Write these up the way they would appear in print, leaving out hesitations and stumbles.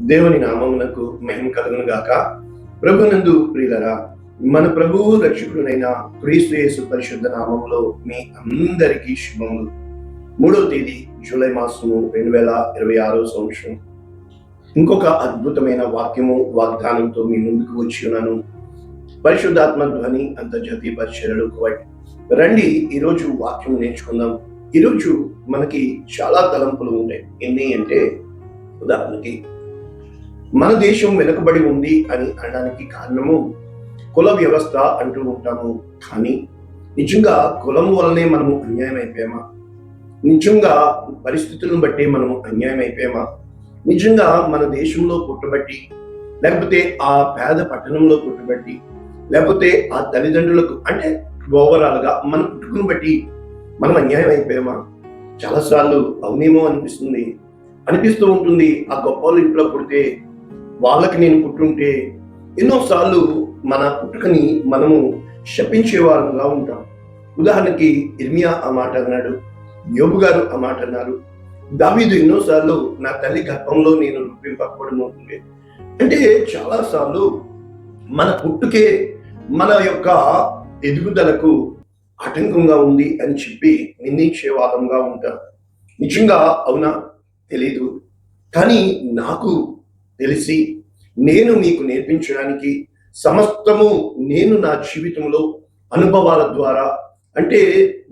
దేవుని నామమునకు మహిమ కలుగును గాక. ప్రభునందు ప్రియులరా, మన ప్రభువు రక్షకుడైన క్రీస్తు యేసు పరిశుద్ధ నామములో మీ అందరికీ శుభములు. 3వ తేదీ జూలై మాసము 2026 సంవత్సరం. ఇంకొక అద్భుతమైన వాగ్దానంతో మీ ముందుకు వచ్చి ఉన్నాను. పరిశుద్ధాత్మ ధ్వని అంతర్జాతీయ పరిచర్యలు కువైట్. రండి, ఈరోజు వాక్యం నేర్చుకుందాం. ఈరోజు మనకి చాలా తలంపులు ఉంటాయి. ఎన్ని అంటే, ఉదాహరణకి మన దేశం వెనుకబడి ఉంది అని అనడానికి కారణము కుల వ్యవస్థ అంటూ ఉంటాము. కానీ నిజంగా కులం వల్లనే మనము అన్యాయం అయిపోయామా? నిజంగా పరిస్థితులను బట్టి మనము అన్యాయం అయిపోయామా? నిజంగా మన దేశంలో పుట్టబట్టి, లేకపోతే ఆ పేద పట్టణంలో పుట్టబట్టి, లేకపోతే ఆ తల్లిదండ్రులకు అంటే ఓవరాల్ గా మన పుట్టుకుని బట్టి మనం అన్యాయం అయిపోయామా? చాలాసార్లు అవునేమో అనిపిస్తూ ఉంటుంది. ఆ గొప్ప వాళ్ళ ఇంట్లో పుడితే, వాళ్ళకి నేను పుట్టుంటే, ఎన్నోసార్లు మన పుట్టుకని మనము శపించే వారంగా ఉంటాం. ఉదాహరణకి ఇర్మియా ఆ మాట అన్నాడు, యోబు గారు ఆ మాట అన్నారు, దావీదు ఎన్నోసార్లు నా తల్లి గర్భంలో నేను రూపింపబడమవుతుంది. అంటే చాలాసార్లు మన పుట్టుకే మన యొక్క ఎదుగుదలకు ఆటంకంగా ఉంది అని చెప్పి నిందించే వాదంగా ఉంటాం. నిజంగా అవునా? తెలీదు. కానీ నాకు తెలిసి నేను మీకు నేర్పించడానికి సమస్తము నేను నా జీవితంలో అనుభవాల ద్వారా, అంటే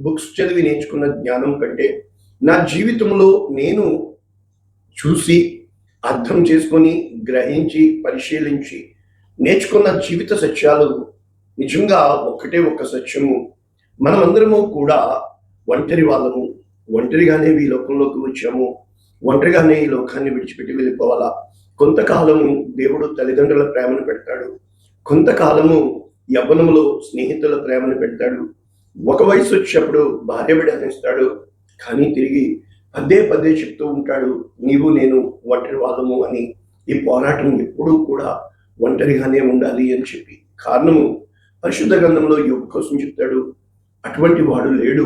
బుక్స్ చదివి నేర్చుకున్న జ్ఞానం కంటే నా జీవితంలో నేను చూసి అర్థం చేసుకొని గ్రహించి పరిశీలించి నేర్చుకున్న జీవిత సత్యాలు నిజంగా ఒక్క సత్యము. మనమందరము కూడా ఒంటరి వాళ్ళము. ఒంటరిగానే ఈ లోకంలోకి వచ్చాము. ఒంటరిగానే ఈ లోకాన్ని విడిచిపెట్టి వెళ్ళిపోవాలా? కొంతకాలము దేవుడు తల్లిదండ్రుల ప్రేమను పెడతాడు. కొంతకాలము యవ్వనములో స్నేహితుల ప్రేమను పెడతాడు. ఒక వయసు వచ్చేప్పుడు భార్య బిడ్డనిస్తాడు. కానీ తిరిగి పదే చెప్తూ ఉంటాడు, నీవు నేను ఒంటరి వాళ్ళము అని. ఈ పోరాటం ఎప్పుడూ కూడా ఒంటరిగానే ఉండాలి అని చెప్పి. కారణము పరిశుద్ధ గ్రంథంలో యోబు కోసం చెప్తాడు, అటువంటి వాడు లేడు,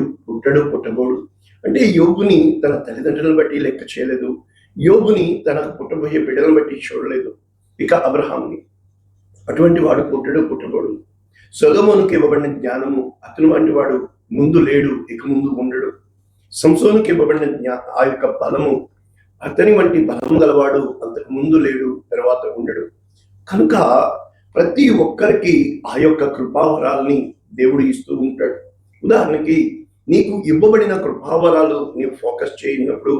పుట్టబోడు. అంటే యోబుని తన తల్లిదండ్రులను బట్టి లెక్క చేయలేదు. యోబుని తనకు పుట్టబోయే బిడ్డలను బట్టి చూడలేదు. ఇక అబ్రహాంని, అటువంటి వాడు పుట్టబోడు. సొలొమోనుకి ఇవ్వబడిన జ్ఞానము, అతని వంటి వాడు ముందు లేడు, ఇక ముందు ఉండడు. సంసోనుకి ఇవ్వబడిన ఆ యొక్క బలము, అతని వంటి బలం గలవాడు అంతకు ముందు లేడు, తర్వాత ఉండడు. కనుక ప్రతి ఒక్కరికి ఆ యొక్క కృపావరాలని దేవుడు ఇస్తూ ఉంటాడు. ఉదాహరణకి నీకు ఇవ్వబడిన కృపావరాలు నీవు ఫోకస్ చేయనప్పుడు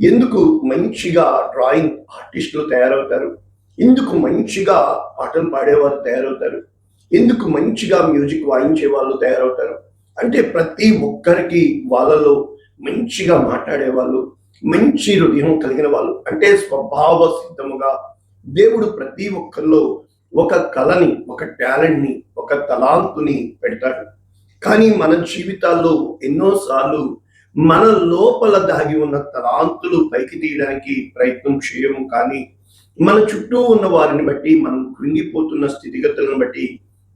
ఎందుకు మంచిగా డ్రాయింగ్ ఆర్టిస్టులు తయారవుతారు? ఎందుకు మంచిగా పాటలు పాడేవాళ్ళు తయారవుతారు? ఎందుకు మంచిగా మ్యూజిక్ వాయించే వాళ్ళు తయారవుతారు? అంటే ప్రతి ఒక్కరికి వాళ్ళలో మంచిగా మాట్లాడేవాళ్ళు, మంచి హృదయం కలిగిన వాళ్ళు, అంటే స్వభావ సిద్ధముగా దేవుడు ప్రతి ఒక్కరిలో ఒక కళని, ఒక టాలెంట్ని, ఒక తలాంతుని పెడతాడు. కానీ మన జీవితాల్లో ఎన్నోసార్లు మన లోపల దాగి ఉన్న తలాంతులు పైకి తీయడానికి ప్రయత్నం చేయము. కానీ మన చుట్టూ ఉన్న వారిని బట్టి, మనం కృంగిపోతున్న స్థితిగతులను బట్టి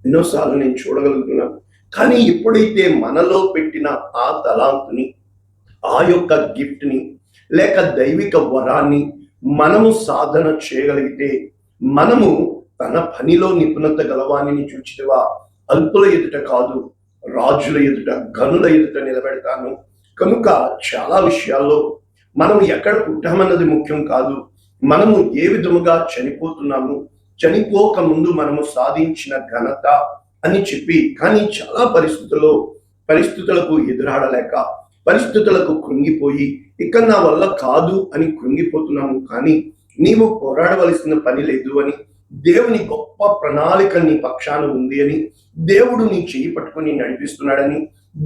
ఎన్నోసార్లు నేను చూడగలుగుతున్నాను. కానీ ఎప్పుడైతే మనలో పెట్టిన ఆ తలాంతుని, ఆ యొక్క గిఫ్ట్ని, లేక దైవిక వరాన్ని మనము సాధన చేయగలిగితే, మనము తన పనిలో నిపుణత గలవాణిని చూచితివా, అల్పుల ఎదుట కాదు రాజుల ఎదుట, గనుల ఎదుట నిలబెడతాను. కనుక చాలా విషయాల్లో మనం ఎక్కడ పుట్టామన్నది ముఖ్యం కాదు, మనము ఏ విధముగా చనిపోతున్నాము, చనిపోక ముందు మనము సాధించిన ఘనత అని చెప్పి. కానీ చాలా పరిస్థితులకు ఎదురాడలేక, పరిస్థితులకు కృంగిపోయి, ఇక నా వల్ల కాదు అని కృంగిపోతున్నాము. కానీ నీవు పోరాడవలసిన పని లేదు అని, దేవుని గొప్ప ప్రణాళిక నీ పక్షాన ఉంది అని, దేవుడు నీ చేయి పట్టుకొని నడిపిస్తున్నాడని,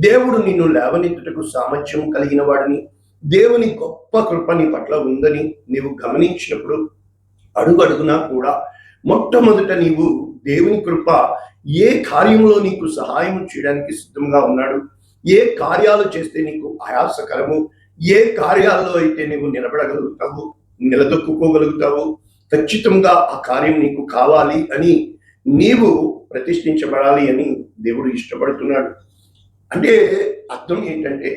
దేవుడు నిన్ను లేవనెత్తుటకు సామర్థ్యం కలిగిన వాడని, దేవుని గొప్ప కృప నీ పట్ల ఉందని నీవు గమనించినప్పుడు అడుగడుగునా కూడా మొట్టమొదట నీవు దేవుని కృప ఏ కార్యంలో నీకు సహాయం చేయడానికి సిద్ధంగా ఉన్నాడు, ఏ కార్యాలు చేస్తే నీకు ఆయాసకరము, ఏ కార్యాల్లో అయితే నీవు నిలబడగలుగుతావు, నిలదొక్కుకోగలుగుతావు, ఖచ్చితంగా ఆ కార్యం నీకు కావాలి అని, నీవు ప్రతిష్ఠించబడాలి అని దేవుడు ఇష్టపడుతున్నాడు. అంటే అర్థం ఏంటంటే,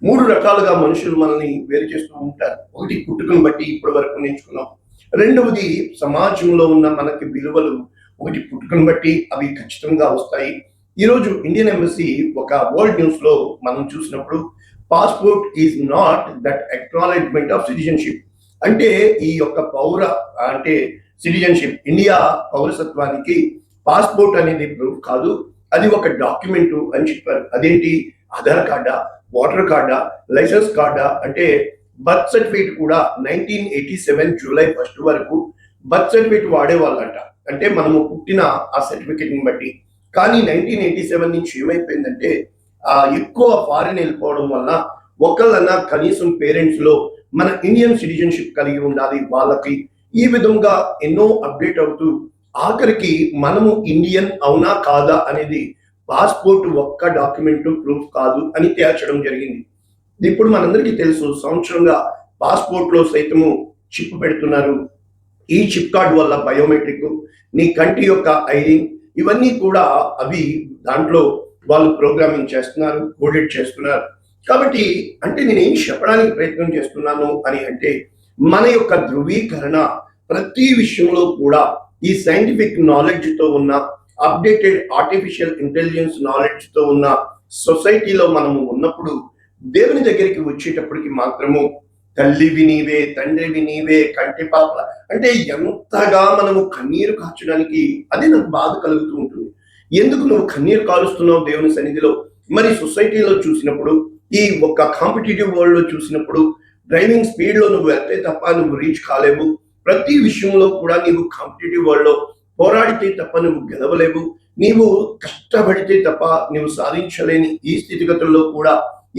3 రకాలుగా మనుషులు మనల్ని వేరు చేస్తూ ఉంటారు. ఒకటి పుట్టుకను బట్టి ఇప్పటి వరకు నేర్చుకున్నాం. రెండవది సమాజంలో ఉన్న మనకి విలువలు ఒకటి పుట్టుకను బట్టి అవి ఖచ్చితంగా వస్తాయి. ఈరోజు ఇండియన్ ఎంబసీ ఒక వరల్డ్ న్యూస్ లో మనం చూసినప్పుడు passport is not that acknowledgement of citizenship. అంటే ఈ యొక్క అంటే సిటిజన్షిప్, ఇండియా పౌరసత్వానికి పాస్పోర్ట్ అనేది ప్రూఫ్ కాదు, అది ఒక డాక్యుమెంట్ అని చెప్పారు. అదేంటి? ఆధార్ కార్డా, ఓటర్ కార్డా, లైసెన్స్ కార్డా? అంటే బర్త్ సర్టిఫికేట్ కూడా 1987 జూలై 1 వరకు బర్త్ సర్టిఫికేట్ వాడేవాళ్ళంట. అంటే మనము పుట్టిన ఆ సర్టిఫికేట్ ని బట్టి. కానీ 1987 నుంచి ఏమైపోయిందంటే ఎక్కువ ఫారిన్ వెళ్ళిపోవడం వల్ల ఒకళ్ళన్నా కనీసం పేరెంట్స్ లో మన ఇండియన్ సిటిజన్షిప్ కలిగి ఉండాలి వాళ్ళకి. ఈ విధంగా ఎన్నో అప్డేట్ అవుతూ ఆఖరికి మనము ఇండియన్ అవునా కాదా అనేది పాస్పోర్ట్ ఒక్క డాక్యుమెంట్ ప్రూఫ్ కాదు అని తేల్చడం జరిగింది. ఇప్పుడు మనందరికీ తెలుసు, సంవత్సరంగా పాస్పోర్ట్ లో సైతము చిప్ పెడుతున్నారు. ఈ చిప్ కార్డ్ వల్ల బయోమెట్రిక్, నీ కంటి యొక్క ఐడి, ఇవన్నీ కూడా అవి దాంట్లో వాళ్ళు ప్రోగ్రామింగ్ చేస్తున్నారు, కోడెడ్ చేస్తున్నారు. కాబట్టి అంటే నేనేం చెప్పడానికి ప్రయత్నం చేస్తున్నాను అని అంటే, మన యొక్క ధృవీకరణ ప్రతి విషయంలో కూడా ఈ సైంటిఫిక్ నాలెడ్జ్ తో ఉన్న, అప్డేటెడ్ ఆర్టిఫిషియల్ ఇంటెలిజెన్స్ నాలెడ్జ్ తో ఉన్న సొసైటీలో మనము ఉన్నప్పుడు దేవుని దగ్గరికి వచ్చేటప్పటికి మాత్రము తల్లివి నీవే, తండ్రివి నీవే, కంటి పాపల అంటే ఎంతగా మనము కన్నీరు కార్చడానికి అది నాకు బాధ కలుగుతూ ఉంటుంది. ఎందుకు నువ్వు కన్నీరు కారుస్తున్నావు దేవుని సన్నిధిలో? మరి సొసైటీలో చూసినప్పుడు, ఈ ఒక కాంపిటేటివ్ వరల్డ్ లో చూసినప్పుడు, డ్రైవింగ్ స్పీడ్ లో నువ్వు వెళ్తే తప్ప నువ్వు రీచ్ కాలేవు. ప్రతి విషయంలో కూడా నీవు కాంపిటేటివ్ వరల్డ్ లో పోరాడితే తప్ప నువ్వు గెలవలేవు. నీవు కష్టపడితే తప్ప నువ్వు సాధించలేని ఈ స్థితిగతుల్లో కూడా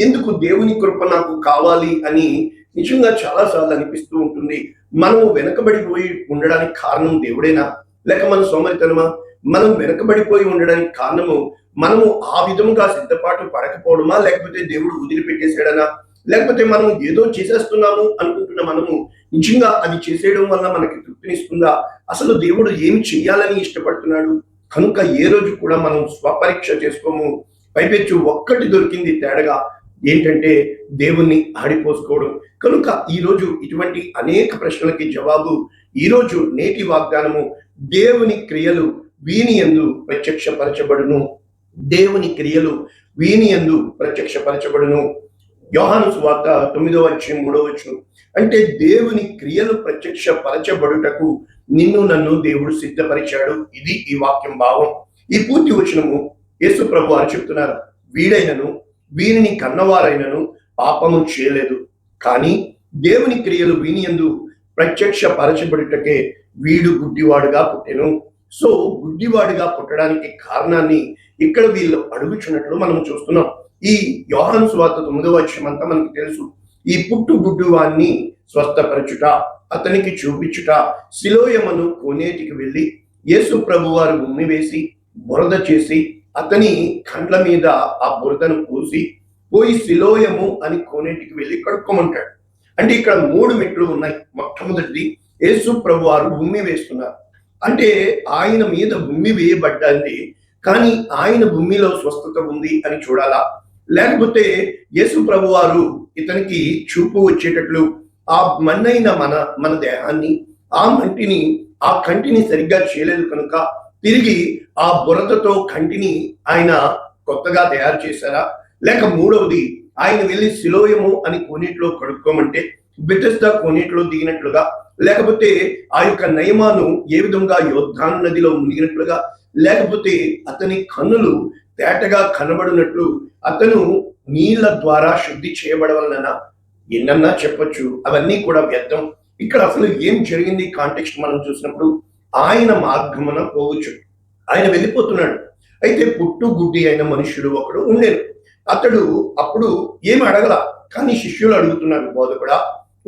ఎందుకు దేవుని కృప నాకు కావాలి అని నిజంగా చాలా సార్లు అనిపిస్తూ ఉంటుంది. మనము వెనకబడిపోయి ఉండడానికి కారణం దేవుడేనా, లేక మన సోమరితనమా? మనం వెనకబడిపోయి ఉండడానికి కారణము మనము ఆ విధంగా సిద్ధపాటు పడకపోవడమా, లేకపోతే దేవుడు వదిలిపెట్టేసాడనా, లేకపోతే మనం ఏదో చేసేస్తున్నాము అనుకుంటున్న మనము నిజంగా అది చేసేయడం వల్ల మనకి తృప్తినిస్తుందా? అసలు దేవుడు ఏమి చెయ్యాలని ఇష్టపడుతున్నాడు? కనుక ఏ రోజు కూడా మనం స్వపరీక్ష చేసుకోము. పైపెచ్చు ఒక్కటి దొరికింది తేడగా, ఏంటంటే దేవుణ్ణి ఆడిపోసుకోవడం. కనుక ఈరోజు ఇటువంటి అనేక ప్రశ్నలకి జవాబు ఈరోజు నేటి వాగ్దానము, దేవుని క్రియలు వీని యందు ప్రత్యక్షపరచబడును. దేవుని క్రియలు వీని యందు ప్రత్యక్షపరచబడును. యోహాను సువార్త 9:3 అంటే దేవుని క్రియలు ప్రత్యక్షపరచబడుటకు నిన్ను నన్ను దేవుడు సిద్ధపరిచాడు. ఇది ఈ వాక్యం భావం. ఈ పూర్తి వచనము యేసు ప్రభు వారు చెప్తున్నారు, వీడైనను వీరిని కన్నవారైనను పాపము చేయలేదు, కానీ దేవుని క్రియలు వీని యందు ప్రత్యక్షపరచబడుటకే వీడు గుడ్డివాడుగా పుట్టెను. సో గుడ్డివాడిగా పుట్టడానికి కారణాన్ని ఇక్కడ వీళ్ళు అడుగుచున్నట్లు మనం చూస్తున్నాం. ఈ యోహాను సువార్త 9వ అంతా మనకి తెలుసు. ఈ పుట్టు గుడ్డివాణ్ణి స్వస్థపరచుట, అతనికి చూపించుట, సిలోయమను కోనేటికి వెళ్ళి యేసు ప్రభు వారు ఉమ్మి వేసి బురద చేసి అతని కండ్ల మీద ఆ బురదను పోయి సిలోయము అని కోనేటికి వెళ్ళి కడుక్కోమంటాడు. అంటే ఇక్కడ 3 మెట్లు ఉన్నాయి. మొట్టమొదటిది యేసు ప్రభు వారు ఉమ్మి వేస్తున్నారు. అంటే ఆయన మీద ఉమ్మి వేయబడ్డాన్ని, కానీ ఆయన భూమిలో స్వస్థత ఉంది అని చూడాలా? లేకపోతే యేసు ప్రభు వారు ఇతనికి చూపు వచ్చేటట్లు ఆ మన్నైన మన దేహాన్ని, ఆ మంటిని, ఆ కంటిని సరిగ్గా చేయలేదు కనుక తిరిగి ఆ బురదతో కంటిని ఆయన కొత్తగా తయారు చేశారా? లేక మూడవది, ఆయన వెళ్ళి సిలోయము అని కోనేటిలో కడుక్కోమంటే బెతెస్దా కోనేటిలో దిగినట్లుగా, లేకపోతే ఆ యొక్క నయమాను ఏ విధంగా యోర్దాను నదిలో మునిగినట్లుగా, లేకపోతే అతని కన్నులు తేటగా కనబడినట్లు అతను నీళ్ల ద్వారా శుద్ధి చేయబడవలన ఎన్నన్నా చెప్పొచ్చు. అవన్నీ కూడా వ్యర్థం. ఇక్కడ అసలు ఏం జరిగింది కాంటెక్స్ట్ మనం చూసినప్పుడు, ఆయన మార్గమున పోవచ్చు, ఆయన వెళ్ళిపోతున్నాడు. అయితే పుట్టు గుడ్డి అయిన మనుష్యుడు ఒకడు ఉండేను. అతడు అప్పుడు ఏమి అడగల, కానీ శిష్యులు అడుగుతున్నారు, బోధకుడా,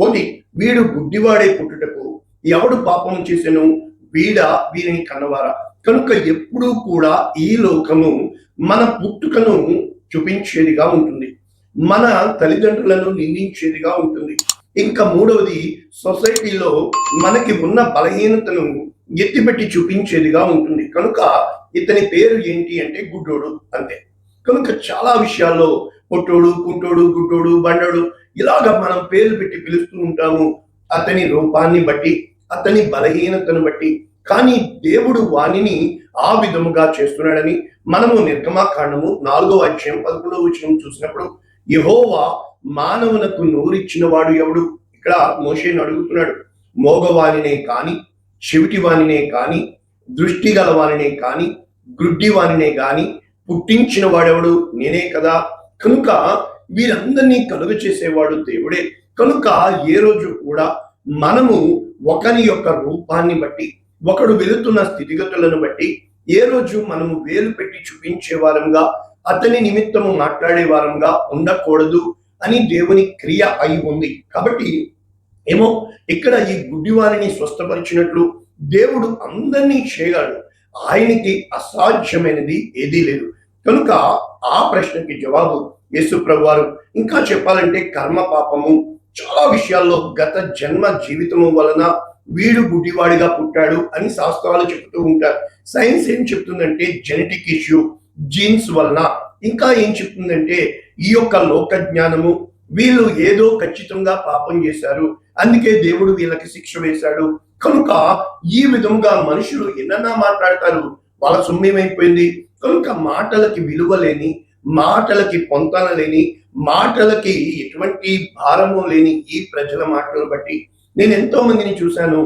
ఒకటి వీడు గుడ్డివాడే పుట్టుటకు ఎవడు పాపం చేసెను, వీడా వీరిని కన్నవారా? కనుక ఎప్పుడూ కూడా ఈ లోకము మన పుట్టుకను చూపించేదిగా ఉంటుంది, మన తల్లిదండ్రులను నిందించేదిగా ఉంటుంది. ఇంకా మూడవది, సొసైటీలో మనకి ఉన్న బలహీనతను ఎత్తిపెట్టి చూపించేదిగా ఉంటుంది. కనుక ఇతని పేరు ఏంటి అంటే గుడ్డోడు, అంతే. కనుక చాలా విషయాల్లో పొట్టోడు, కుంటోడు, గుడ్డోడు, బండోడు ఇలాగా మనం పేర్లు పెట్టి పిలుస్తూ ఉంటాము. అతని రూపాన్ని బట్టి, అతని బలహీనతను బట్టి. కానీ దేవుడు వానిని ఆ విధముగా చేస్తున్నాడని మనము నిర్గమాకాండము 4వ అధ్యాయం 11వ వచనం చూసినప్పుడు, యెహోవా మానవునకు నోరిచ్చిన వాడు ఎవడు? ఇక్కడ మోషేను అడుగుతున్నాడు. మోగవానినే కాని, చెవిటి వానినే కాని, దృష్టి గలవానినే కాని, గుడ్డి వానినే కాని పుట్టించిన వాడెవడు? నేనే కదా. కనుక వీరందరినీ కలుగ చేసేవాడు దేవుడే. కనుక ఏ రోజు కూడా మనము ఒకని యొక్క రూపాన్ని బట్టి, ఒకడు వెళుతున్న స్థితిగతులను బట్టి ఏ రోజు మనము వేలు పెట్టి చూపించే వారంగా, అతని నిమిత్తము మాట్లాడే వారంగా ఉండకూడదు అని దేవుని క్రియ అయి ఉంది. కాబట్టి ఏమో ఇక్కడ ఈ గుడ్డివారిని స్వస్థపరిచినట్లు దేవుడు అందరినీ చేయగలడు. ఆయనకి అసాధ్యమైనది ఏదీ లేదు. కనుక ఆ ప్రశ్నకి జవాబు యేసు ప్రభు వారు. ఇంకా చెప్పాలంటే కర్మ పాపము చాలా విషయాల్లో గత జన్మ జీవితము వలన వీడు గుడ్డివాడిగా పుట్టాడు అని శాస్త్రాలు చెప్తూ ఉంటారు. సైన్స్ ఏం చెప్తుందంటే జెనెటిక్ ఇష్యూ, జీన్స్ వలన. ఇంకా ఏం చెప్తుందంటే ఈ యొక్క లోక జ్ఞానము, వీళ్ళు ఏదో ఖచ్చితంగా పాపం చేశారు, అందుకే దేవుడు వీళ్ళకి శిక్ష వేశాడు. కనుక ఈ విధంగా మనుషులు ఎన్నన్నా మాట్లాడతారు, వాళ్ళ సొమ్మేమైపోయింది. కనుక మాటలకి విలువ లేని, మాటలకి పొంతన లేని, మాటలకి ఎటువంటి భారము లేని ఈ ప్రజల మాటలు బట్టి నేను ఎంతో మందిని చూశాను.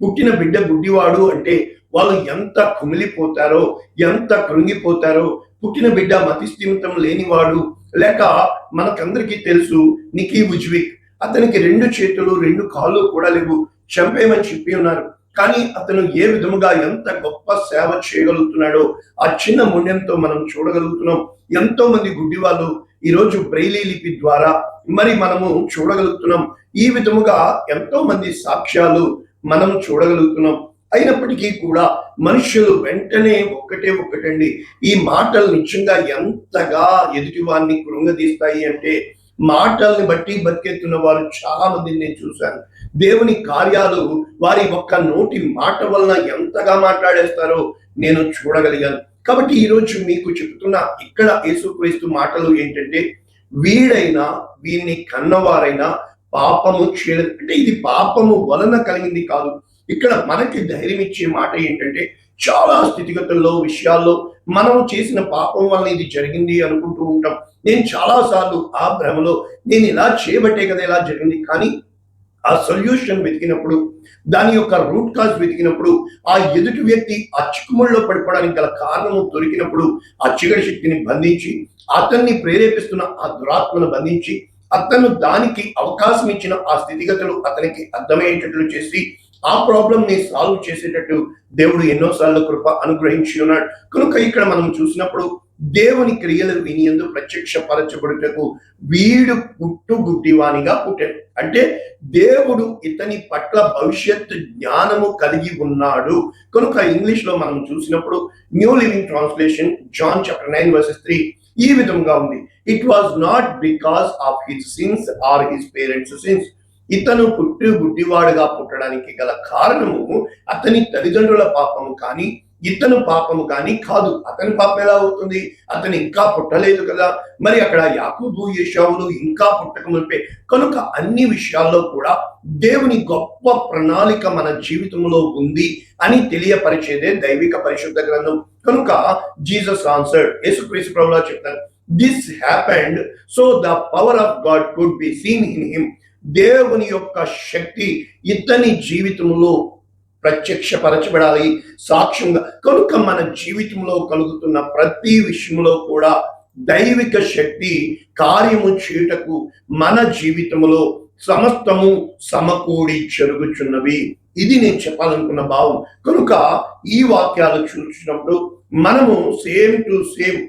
పుట్టిన బిడ్డ గుడ్డివాడు అంటే వాళ్ళు ఎంత కుమిలిపోతారో, ఎంత కృంగిపోతారో. పుట్టిన బిడ్డ మతిస్థిమితం లేనివాడు, లేక మనకందరికీ తెలుసు నికీ ఉజ్విక్, అతనికి 2 చేతులు 2 కాళ్ళు కూడా లేవు, చంపేయమని చెప్పి ఉన్నారు. కానీ అతను ఏ విధముగా ఎంత గొప్ప సేవ చేయగలుగుతున్నాడో ఆ చిన్న ముండెంతో మనం చూడగలుగుతున్నాం. ఎంతో మంది గుడ్డి వాళ్ళు ఈరోజు బ్రెయిలీ లిపి ద్వారా మరి మనము చూడగలుగుతున్నాం. ఈ విధముగా ఎంతో మంది సాక్ష్యాలు మనం చూడగలుగుతున్నాం. అయినప్పటికీ కూడా మనుషులు వెంటనే ఒక్కటండి, ఈ మాటలు నిజంగా ఎంతగా ఎదుటి వారిని కృంగదీస్తాయి అంటే, మాటల్ని బట్టి బతికెత్తున్న వారు చాలా మందిని నేను చూశాను. దేవుని కార్యాలు వారి ఒక్క నోటి మాట వలన ఎంతగా మాట్లాడేస్తారో నేను చూడగలిగాను. కాబట్టి ఈరోజు మీకు చెప్తున్న ఇక్కడ యేసుక్రీస్తు మాటలు ఏంటంటే, వీడైనా వీరిని కన్నవారైనా పాపము చేయలేదు. అంటే ఇది పాపము వలన కలిగింది కాదు. ఇక్కడ మనకి ధైర్యం ఇచ్చే మాట ఏంటంటే, చాలా స్థితిగతుల్లో విషయాల్లో మనము చేసిన పాపం వల్ల ఇది జరిగింది అనుకుంటూ ఉంటాం. నేను చాలాసార్లు ఆ భ్రమలో నేను ఇలా చేయబట్టే కదా ఇలా జరిగింది, కానీ ఆ సొల్యూషన్ వెతికినప్పుడు, దాని యొక్క రూట్ కాజ్ వెతికినప్పుడు, ఆ ఎదుటి వ్యక్తి ఆ చిక్కుముళ్ళలో పడిపోవడానికి గల కారణము దొరికినప్పుడు, ఆ చీకటి శక్తిని బంధించి, అతన్ని ప్రేరేపిస్తున్న ఆ దురాత్మను బంధించి, అతను దానికి అవకాశం ఇచ్చిన ఆ స్థితిగతులు అతనికి అర్థమయ్యేటట్లు చేసి ఆ ప్రాబ్లం ని సాల్వ్ చేసేటట్టు దేవుడు ఎన్నోసార్లు కృప అనుగ్రహించి ఉన్నాడు. కనుక ఇక్కడ మనం చూసినప్పుడు దేవుని క్రియలు వినియందు ప్రత్యక్షపరచబడుటకు వీడు గుడ్డివానిగా పుట్టాడు. అంటే దేవుడు ఇతని పట్ల భవిష్యత్తు జ్ఞానము కలిగి ఉన్నాడు. కనుక ఇంగ్లీష్ లో మనం చూసినప్పుడు New Living Translation John chapter 9:3 ఈ విధంగా ఉంది. It was not because of his sins or his parents sins. ఇతను గుడ్డివాడుగా పుట్టడానికి గల కారణము అతని తల్లిదండ్రుల పాపము కానీ, ఇతను పాపము కానీ కాదు. అతని పాపం ఎలా అవుతుంది? అతను ఇంకా పుట్టలేదు కదా. మరి అక్కడ యాకోబు ఏశావులు ఇంకా పుట్టకమునిపే. కనుక అన్ని విషయాల్లో కూడా దేవుని గొప్ప ప్రణాళిక మన జీవితంలో ఉంది అని తెలియపరిచేదే దైవిక పరిశుద్ధ గ్రంథం. కనుక జీసస్ ఆన్సర్డ్, యేసుక్రీస్తు ప్రభువులా చెప్తారు, this happened so the power of God could be seen in him. దేవుని యొక్క శక్తి ఇతని జీవితంలో ప్రత్యక్షపరచబడాలి సాక్ష్యంగా. కనుక మన జీవితంలో కలుగుతున్న ప్రతి విషయంలో కూడా దైవిక శక్తి కార్యము చేయుటకు మన జీవితంలో సమస్తము సమకూడి జరుగుచున్నవి. ఇది నేను చెప్పాలనుకున్న భావం. కనుక ఈ వాక్యాలు చూసినప్పుడు మనము సేమ్ టు సేమ్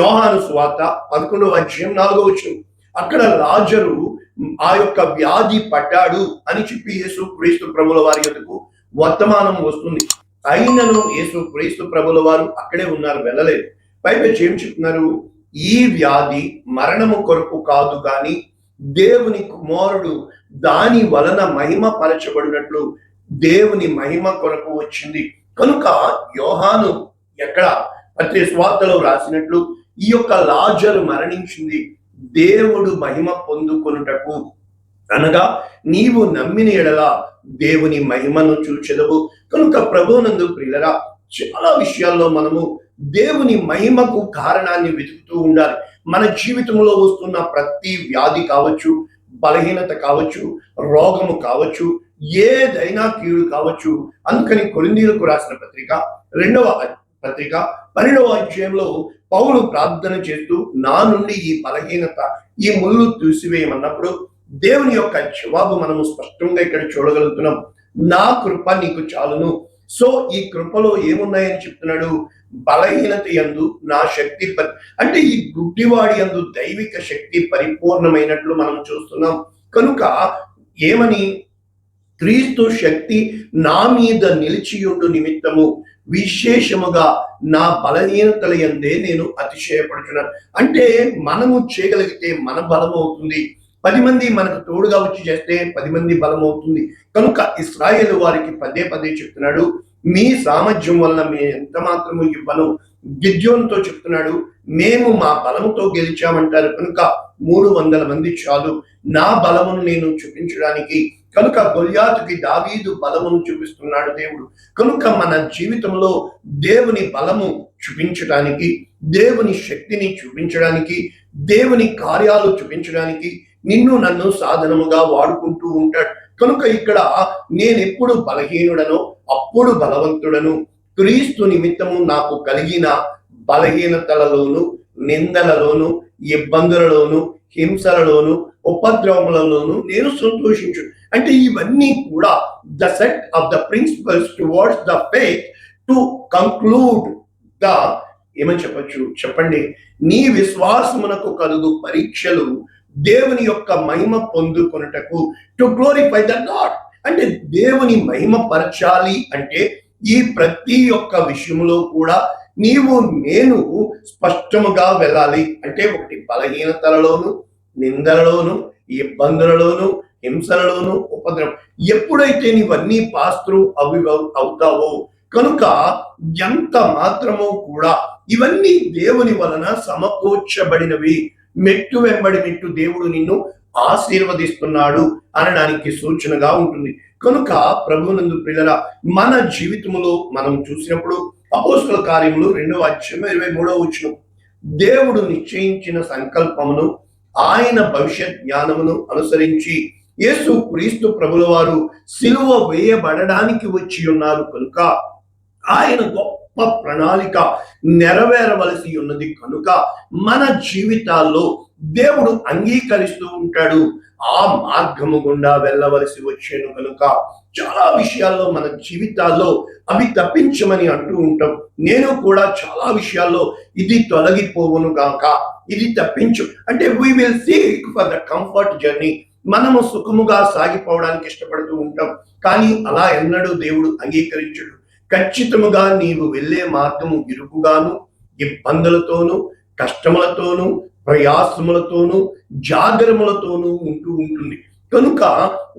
యోహాను సువార్త 11:4 అక్కడ లాజరు ఆ యొక్క వ్యాధి పడ్డాడు అని చెప్పి యేసు క్రీస్తు ప్రభుల వారి యొద్దకు వర్తమానం వస్తుంది. అయినను యేసు క్రీస్తు ప్రభుల వారు అక్కడే ఉన్నారు, వెళ్ళలేదు. పైపెచ్చి ఏం చెప్తున్నారు? ఈ వ్యాధి మరణము కొరకు కాదు గాని దేవుని కుమారుడు దాని వలన మహిమ పరచబడినట్లు దేవుని మహిమ కొరకు వచ్చింది. కనుక యోహాను ఎక్కడ ప్రతి స్వార్తలో రాసినట్లు ఈ యొక్క లాజరు మరణించింది దేవుడు మహిమ పొందుకొనుటకు, అనగా నీవు నమ్మిన ఎడల దేవుని మహిమను చూచెదవు. కనుక ప్రభువునందు ప్రియులరా, చాలా విషయాల్లో మనము దేవుని మహిమకు కారణాన్ని వెతుకుతూ ఉండాలి. మన జీవితంలో వస్తున్న ప్రతి వ్యాధి కావచ్చు, బలహీనత కావచ్చు, రోగము కావచ్చు, ఏదైనా కీడు కావచ్చు. అందుకని కొరింథీయులకు రాసిన పత్రిక 2వ పత్రిక 12వ అధ్యాయంలో పౌలు ప్రార్థన చేస్తూ, నా నుండి ఈ బలహీనత, ఈ ముళ్ళు తీసివేయమన్నప్పుడు దేవుని యొక్క జవాబు మనము స్పష్టంగా ఇక్కడ చూడగలుగుతున్నాం. నా కృప నీకు చాలును. సో ఈ కృపలో ఏమున్నాయని చెప్తున్నాడు? బలహీనత యందు నా శక్తి అంటే ఈ గుడ్డివాడి యందు దైవిక శక్తి పరిపూర్ణమైనట్లు మనం చూస్తున్నాం. కనుక ఏమని? క్రీస్తు శక్తి నా మీద నిలిచియుండు నిమిత్తము విశేషముగా నా బలహీనతల యందే నేను అతిశయపడుతున్నాను. అంటే మనము చేయగలిగితే మన బలం అవుతుంది. 10 మంది మనకు తోడుగా వచ్చి చేస్తే 10 మంది బలం అవుతుంది. కనుక ఇశ్రాయేలు వారికి పదే పదే చెప్తున్నాడు, మీ సామర్థ్యం వల్ల మేము ఎంత మాత్రము ఇవ్వను. గిద్యోనుతో చెప్తున్నాడు, మేము మా బలముతో గెలిచామంటారు కనుక 300 మంది చాలు నా బలమును నేను చూపించడానికి. కనుక గొల్యాతుకి దావీదు బలమును చూపిస్తున్నాడు దేవుడు. కనుక మన జీవితంలో దేవుని బలము చూపించడానికి, దేవుని శక్తిని చూపించడానికి, దేవుని కార్యాలు చూపించడానికి నిన్ను నన్ను సాధనముగా వాడుకుంటూ ఉంటాడు. కనుక ఇక్కడ నేనెప్పుడు బలహీనుడనో అప్పుడు బలవంతుడను. క్రీస్తు నిమిత్తము నాకు కలిగిన బలహీనతలలోను, నిందలలోను, ఇబ్బందులలోను, హింసలలోను, ఉపద్రవములలోను నేను సంతోషించు. అంటే ఇవన్నీ కూడా the set of the principles towards the faith to conclude the ఏమని చెప్పచ్చు చెప్పండి? నీ విశ్వాసమునకు కలుగు పరీక్షలు దేవుని యొక్క మహిమ పొందుకొనుటకు, టు గ్లోరిఫై ద గాడ్. అంటే దేవుని మహిమ పరచాలి అంటే ఈ ప్రతి ఒక్క విషయంలో కూడా నీవు నేను స్పష్టముగా వెళ్ళాలి. అంటే ఒకటి బలహీనతలలోను, నిందలలోను, ఇబ్బందులలోను, హింసలలోను, ఉపద్రవం. ఎప్పుడైతే నీవన్నీ పాస్త్రు అవుతావో కనుక ఎంత మాత్రమో కూడా ఇవన్నీ దేవుని వలన సమకూర్చబడినవి. మెట్టు వెంబడి మెట్టు దేవుడు నిన్ను ఆశీర్వదిస్తున్నాడు అనడానికి సూచనగా ఉంటుంది. కనుక ప్రభువునందు ప్రియులారా, మన జీవితంలో మనం చూసినప్పుడు అపోస్తల కార్యములు 2వ అధ్యాయం 23వ వచనం, దేవుడు నిశ్చయించిన సంకల్పమును ఆయన భవిష్యత్ జ్ఞానమును అనుసరించి యేసు క్రీస్తు ప్రభుల వారు సిలువ వేయబడడానికి వచ్చి ఉన్నారు కనుక ఆయన గొప్ప ప్రణాళిక నెరవేరవలసి ఉన్నది. కనుక మన జీవితాల్లో దేవుడు అంగీకరిస్తూ ఉంటాడు. ఆ మార్గము గుండా వెళ్ళవలసి వచ్చాను కనుక చాలా విషయాల్లో మన జీవితాల్లో అవి తప్పించమని అంటూ ఉంటాం. నేను కూడా చాలా విషయాల్లో ఇది తొలగిపోవును గాక, ఇది తప్పించు అంటే we will seek for the comfort journey. మనము సుఖముగా సాగిపోవడానికి ఇష్టపడుతూ ఉంటాం. కానీ అలా ఎన్నడూ దేవుడు అంగీకరించడు. ఖచ్చితముగా నీవు వెళ్ళే మార్గము ఇరుకుగాను, ఇబ్బందులతోనూ, కష్టములతోనూ, ప్రయాసములతోనూ, జాగరములతోనూ ఉంటూ ఉంటుంది. కనుక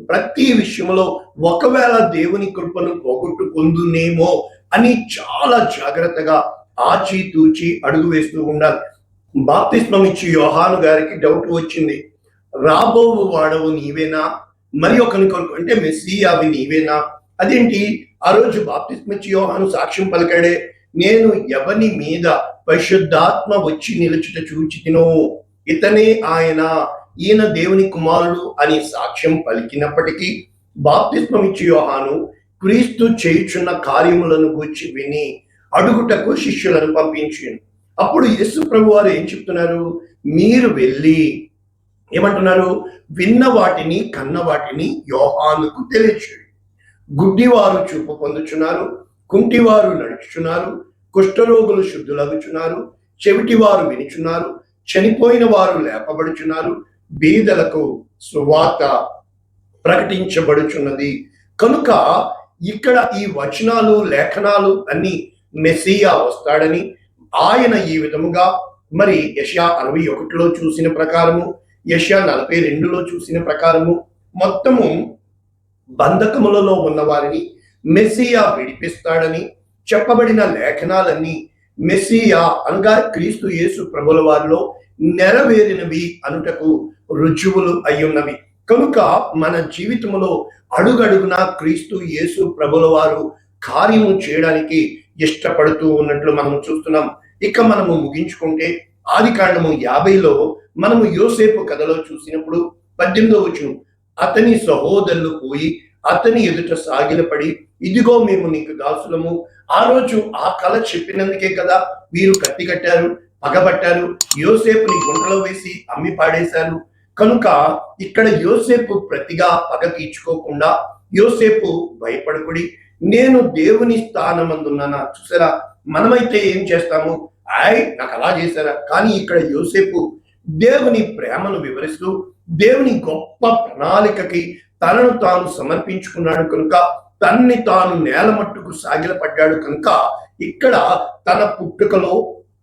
ప్రతి విషయంలో ఒకవేళ దేవుని కృపను పోగొట్టుకుందునేమో అని చాలా జాగ్రత్తగా ఆచితూచి అడుగు వేస్తూ ఉండాలి. బాప్తిస్మం ఇచ్చి యోహాను గారికి డౌట్ వచ్చింది, రాబోవు వాడవు నీవేనా, మరి ఒకని కొరకు అంటే మెస్సియావి నీవేనా? అదేంటి? ఆ రోజు బాప్తిస్మం ఇచ్చి యోహాను సాక్ష్యం పలికాడే, నేను ఎవని మీద పరిశుద్ధాత్మ వచ్చి నిలుచుట చూచితినో ఇతనే ఆయన, ఈయన దేవుని కుమారుడు అని సాక్ష్యం పలికినప్పటికీ బాప్తిస్మం ఇచ్చి యోహాను క్రీస్తు చేయుచున్న కార్యములను గూర్చి విని అడుగుటకు శిష్యులను పంపించాను. అప్పుడు యేసు ప్రభు వారు ఏం చెప్తున్నారు? మీరు వెళ్ళి ఏమంటున్నారు? విన్న వాటిని, కన్న వాటిని యోహానుకు తెలియచేయండి. గుడ్డివారు చూపు పొందుచున్నారు, కుంటివారు నడుచుచున్నారు, కుష్ఠరోగులు శుద్ధులగుచున్నారు, చెవిటివారు వినుచున్నారు, చనిపోయిన వారు లేపబడుచున్నారు, బీదలకు సువార్త ప్రకటించబడుచున్నది. కనుక ఇక్కడ ఈ వచనాలు, లేఖనాలు అన్ని మెస్సియా వస్తాడని, ఆయన ఈ విధముగా మరి యెషయా 61లో చూసిన ప్రకారము, యెషయా 42లో చూసిన ప్రకారము మొత్తము బంధకములలో ఉన్న వారిని మెస్సియా విడిపిస్తాడని చెప్పబడిన లేఖనాలన్నీ మెస్సియా అనగా క్రీస్తు యేసు ప్రభుల వారిలో నెరవేరినవి అనుటకు రుజువులు అయ్యున్నవి. కనుక మన జీవితంలో అడుగడుగునా క్రీస్తు యేసు ప్రభుల వారు కార్యము చేయడానికి ఇష్టపడుతూ ఉన్నట్లు మనం చూస్తున్నాం. ఇక మనము ముగించుకుంటే ఆదికాండము 50లో మనము యోసేపు కథలో చూసినప్పుడు 18వ వచనం, అతని సహోదరులు పోయి అతని ఎదుట సాగిలపడి, ఇదిగో మేము నీకు దాసులము, ఆ రోజు ఆ కళ చెప్పినందుకే కదా వీరు కత్తి కట్టారు, పగబట్టారు, యోసేపుని గుంటలో వేసి అమ్మి పాడేశారు. కనుక ఇక్కడ యోసేపు ప్రతిగా పగ తీర్చుకోకుండా, యోసేపు భయపడకుడి, నేను దేవుని స్థానమందున్నానా. చూసారా, మనమైతే ఏం చేస్తాము, నాకు అలా చేశారా, కానీ ఇక్కడ యోసేపు దేవుని ప్రేమను వివరిస్తూ దేవుని గొప్ప ప్రణాళికకి తనను తాను సమర్పించుకున్నాడు కనుక, తన్ని తాను నేల మట్టుకు సాగిలపడ్డాడు కనుక, ఇక్కడ తన పుట్టుకలో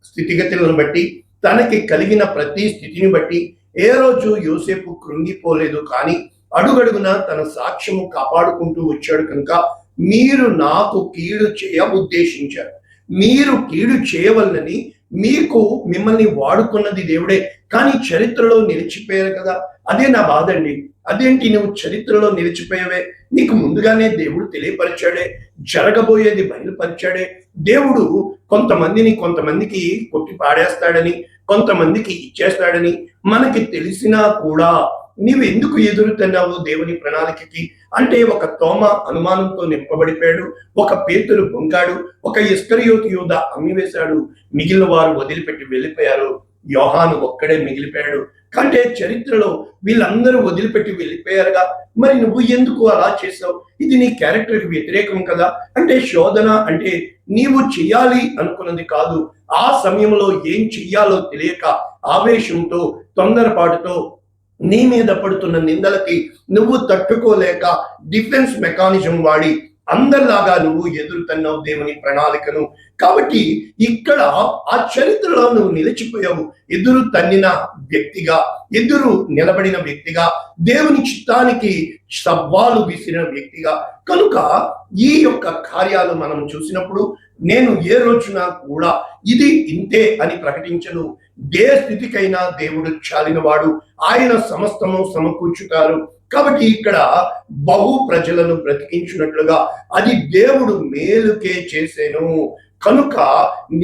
స్థితిగతులను బట్టి, తనకి కలిగిన ప్రతి స్థితిని బట్టి ఏ రోజు యోసేపు కృంగిపోలేదు, కానీ అడుగడుగున తన సాక్ష్యము కాపాడుకుంటూ వచ్చాడు కనుక, మీరు నాకు కీడు చేయ ఉద్దేశించారు, మీరు కీడు చేయవలనని మీకు మిమ్మల్ని వాడుకున్నది దేవుడే, కానీ చరిత్రలో నిలిచిపోయారు కదా. అదే నా బాధ అండి. అదేంటి నువ్వు చరిత్రలో నిలిచిపోయావే, నీకు ముందుగానే దేవుడు తెలియపరిచాడే, జరగబోయేది బయలుపరిచాడే. దేవుడు కొంతమందికి కొట్టి పాడేస్తాడని, కొంతమందికి ఇచ్చేస్తాడని మనకి తెలిసినా కూడా నీవు ఎందుకు ఎదురుతున్నావు దేవుని ప్రణాళికకి అంటే, ఒక తోమ అనుమానంతో నింపబడిపోయాడు, ఒక పేతురు పొంగాడు, ఒక ఇస్కరియోతు యూదా అమ్మివేశాడు, మిగిలిన వారు వదిలిపెట్టి వెళ్ళిపోయారు, యోహాను ఒక్కడే మిగిలిపోయాడు. కంటే చరిత్రలో వీళ్ళందరూ వదిలిపెట్టి వెళ్ళిపోయారుగా, మరి నువ్వు ఎందుకు అలా చేసావు, ఇది నీ క్యారెక్టర్కి వ్యతిరేకం కదా. అంటే శోధన అంటే నీవు చెయ్యాలి అనుకున్నది కాదు, ఆ సమయంలో ఏం చెయ్యాలో తెలియక ఆవేశంతో తొందరపాటుతో నీ మీద పడుతున్న నిందలకి నువ్వు తట్టుకోలేక డిఫెన్స్ మెకానిజం వాడి అందరిలాగా నువ్వు ఎదురుతున్నావు దేవుని ప్రణాళికను. కాబట్టి ఇక్కడ ఆ చరిత్రలో నువ్వు నిలిచిపోయావు, ఎదురు తన్నిన వ్యక్తిగా, ఎదురు నిలబడిన వ్యక్తిగా, దేవుని చిత్తానికి సవాలు విసిరిన వ్యక్తిగా. కనుక ఈ యొక్క కార్యాలు మనం చూసినప్పుడు నేను ఏ రోజున కూడా ఇది ఇంతే అని ప్రకటించను. ఏ స్థితికైనా దేవుడు చాలినవాడు, ఆయన సమస్తము సమకూర్చుతారు. కాబట్టి ఇక్కడ బహు ప్రజలను బ్రతికించినట్లుగా అది దేవుడు మేలుకే చేసేను, కనుక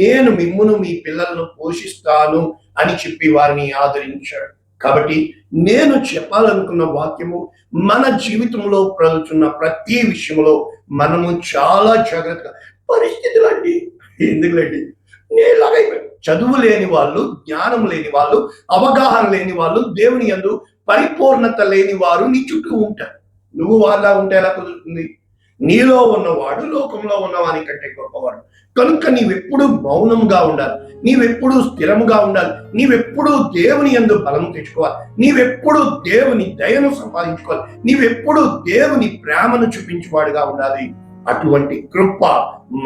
నేను మిమ్మును మీ పిల్లలను పోషిస్తాను అని చెప్పి వారిని ఆదరించాడు. కాబట్టి నేను చెప్పాలనుకున్న వాక్యము, మన జీవితంలో ప్రజలున్న ప్రతి విషయంలో మనము చాలా జాగ్రత్తగా, పరిస్థితులండి ఎందుకులండి, నేలాగైపోయాను, చదువు లేని వాళ్ళు, జ్ఞానం లేని వాళ్ళు, అవగాహన లేని వాళ్ళు, దేవుని యందు పరిపూర్ణత లేని వారు నీ చుట్టూ ఉంటారు. నువ్వు వాళ్ళ ఉంటే ఎలా కుదురుతుంది? నీలో ఉన్నవాడు లోకంలో ఉన్నవాని కంటే గొప్పవాడు. కనుక నీవెప్పుడు మౌనంగా ఉండాలి, నీవెప్పుడు స్థిరముగా ఉండాలి, నీవెప్పుడు దేవుని యందు బలం తెచ్చుకోవాలి, నీవెప్పుడు దేవుని దయను సంపాదించుకోవాలి, నీవెప్పుడు దేవుని ప్రేమను చూపించేవాడుగా ఉండాలి. అటువంటి కృప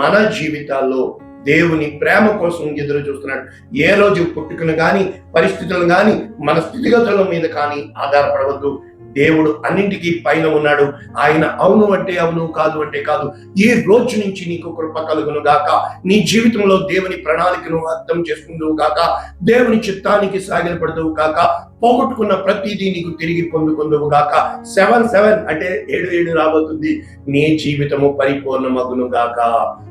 మన జీవితాల్లో దేవుని ప్రేమ కోసం ఎదురు చూస్తున్నాడు. ఏ రోజు పుట్టుకను కానీ, పరిస్థితులను కానీ, మన స్థితిగతుల మీద కానీ ఆధారపడవద్దు. దేవుడు అన్నింటికీ పైన ఉన్నాడు. ఆయన అవును అంటే అవును, కాదు అంటే కాదు. ఈ రోజు నుంచి నీకు కృప కలుగును గాక, నీ జీవితంలో దేవుని ప్రణాళికను అర్థం చేసుకుందువు గాక, దేవుని చిత్తానికి సాగిలపడదువు గాక, పోగొట్టుకున్న ప్రతిదీ నీకు తిరిగి పొందుకుందువు గాక. 7 అంటే 7 రాబోతుంది. నీ జీవితము పరిపూర్ణమగును గాక.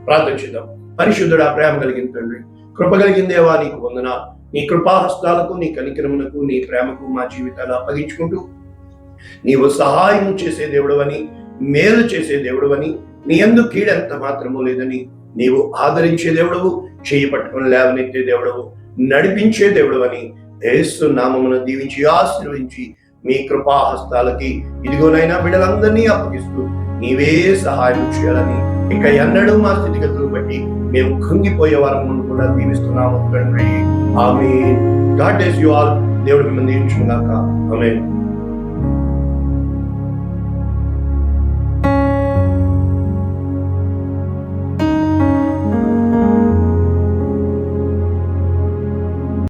ప్రార్థన చేద్దాం. పరిశుద్ధుడా, ప్రేమ కలిగిన తండ్రి, కృప కలిగిన దేవా, నీకు వందన. నీ కృపాహస్తాలకు, నీ కనికరమునకు, నీ ప్రేమకు మా జీవితాలు అప్పగించుకుంటూ, నీవు సహాయం చేసే దేవుడవని, మేలు చేసే దేవుడవని, నీ యందు కీడెంత మాత్రము లేదని, నీవు ఆదరించే దేవుడవు, చేయి పట్టుకుని లేవనెత్తే దేవుడవు, నడిపించే దేవుడవని యేసు నామమున దీవించి ఆశీర్వదించి మీ కృపాహస్తాలకి ఇదిగోనైనా బిడ్డలందరినీ అప్పగిస్తూ నీవే సహాయం చేయాలని, ఇక ఎన్నడూ మా స్థితిగతులు బట్టి మేము కృంగిపోయే వారం కూడా దీవిస్తున్నాము తండ్రి. Amen. God bless you all. దేవుడు మిమ్మల్ని దీవించును గాక. ఆమేన్.